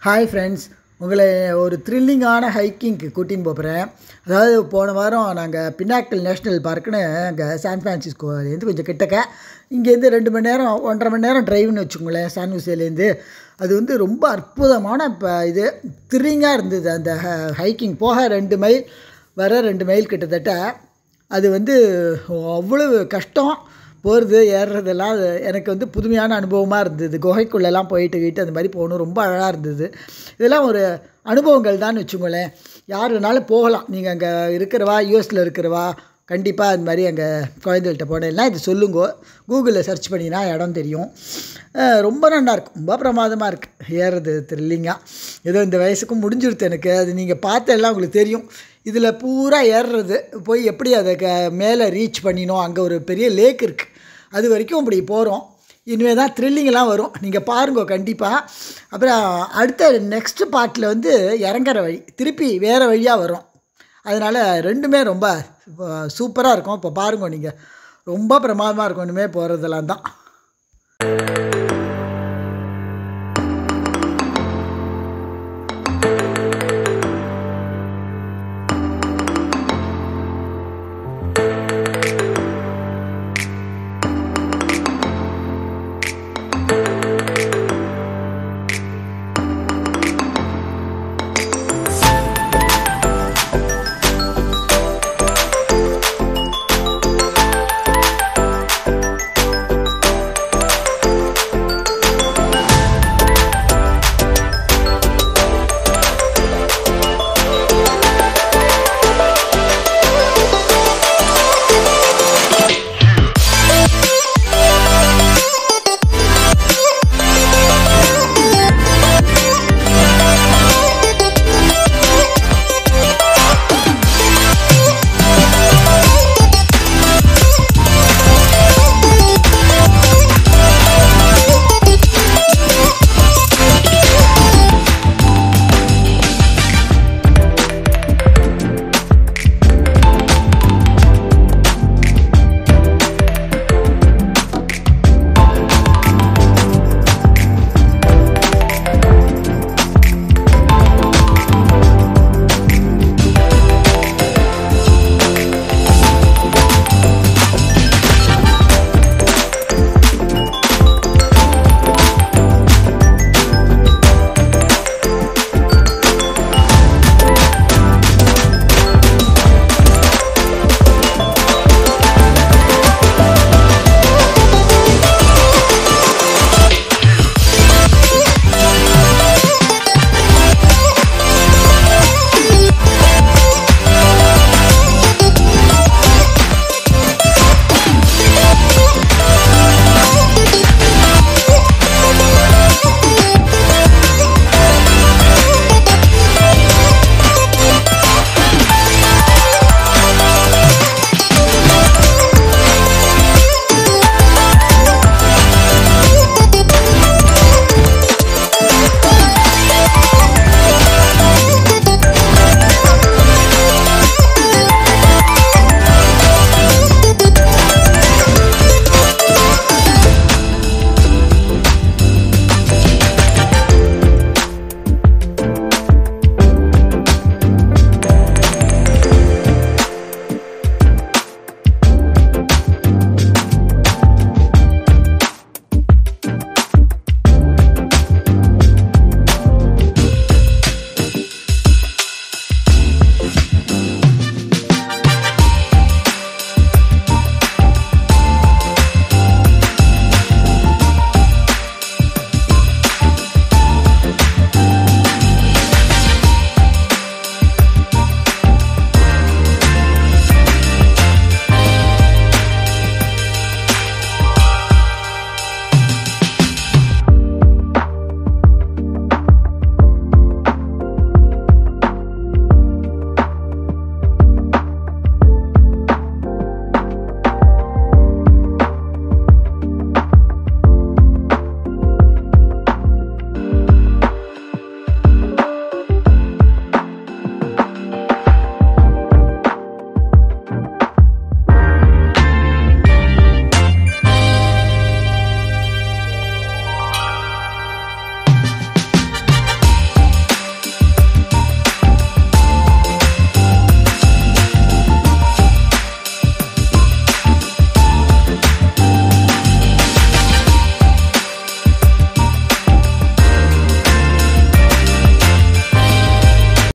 Hi friends, உங்களை ஒரு த்ரில்லிங்கான ஹைக்கிங்க்கு கூட்டின்னு போகிறேன். அதாவது போன வாரம் நாங்கள் பினாக்கிள் நேஷ்னல் பார்க்குன்னு அங்கே சான் ஃப்ரான்சிஸ்கோலேருந்து கொஞ்சம் கிட்டக்க, இங்கேருந்து 2 மணி நேரம் 1.5 மணி நேரம் ட்ரைவ்னு வச்சுக்கோங்களேன். சான் ஹூசேலேருந்து அது வந்து ரொம்ப அற்புதமான இது த்ரில்லிங்காக இருந்தது. அந்த ஹைக்கிங் போக 2 மைல் வர 2 மைல் கிட்டத்தட்ட. அது வந்து அவ்வளவு கஷ்டம், போகிறது ஏறுறதெல்லாம். அது எனக்கு வந்து புதுமையான அனுபவமாக இருந்தது. குகைக்குள்ளெல்லாம் போயிட்டு அந்த மாதிரி போகணும், ரொம்ப அழகாக இருந்தது. இதெல்லாம் ஒரு அனுபவங்கள் தான் வச்சுக்கோங்களேன். யார் வேணாலும் போகலாம். நீங்கள் அங்கே இருக்கிறவா, யூஎஸில் இருக்கிறவா, கண்டிப்பாக அது மாதிரி அங்கே குழந்தைகள்கிட்ட போனேன்னா இது சொல்லுங்க. கூகுளில் சர்ச் பண்ணினா இடம் தெரியும். ரொம்ப நல்லாயிருக்கும், ரொம்ப பிரமாதமாக இருக்குது. ஏறுறது த்ரில்லிங்காக ஏதோ இந்த வயசுக்கும் முடிஞ்சிருது எனக்கு. அது நீங்கள் பார்த்தெல்லாம் உங்களுக்கு தெரியும். இதில் பூரா ஏறுறது போய் எப்படி அதை மேலே ரீச் பண்ணினோம். அங்கே ஒரு பெரிய லேக் இருக்குது, அது வரைக்கும் இப்படி போகிறோம். இனிமேல் தான் த்ரில்லிங்கெல்லாம் வரும், நீங்கள் பாருங்க கண்டிப்பாக. அப்புறம் அடுத்த நெக்ஸ்ட்டு பார்ட்டில் வந்து இறங்குற வழி திருப்பி வேறு வழியாக வரும். அதனால் ரெண்டுமே ரொம்ப சூப்பராக இருக்கும். இப்போ பாருங்க, நீங்கள் ரொம்ப பிரமாதமாக இருக்கும் இனிமேல் போகிறதெல்லாம் தான்.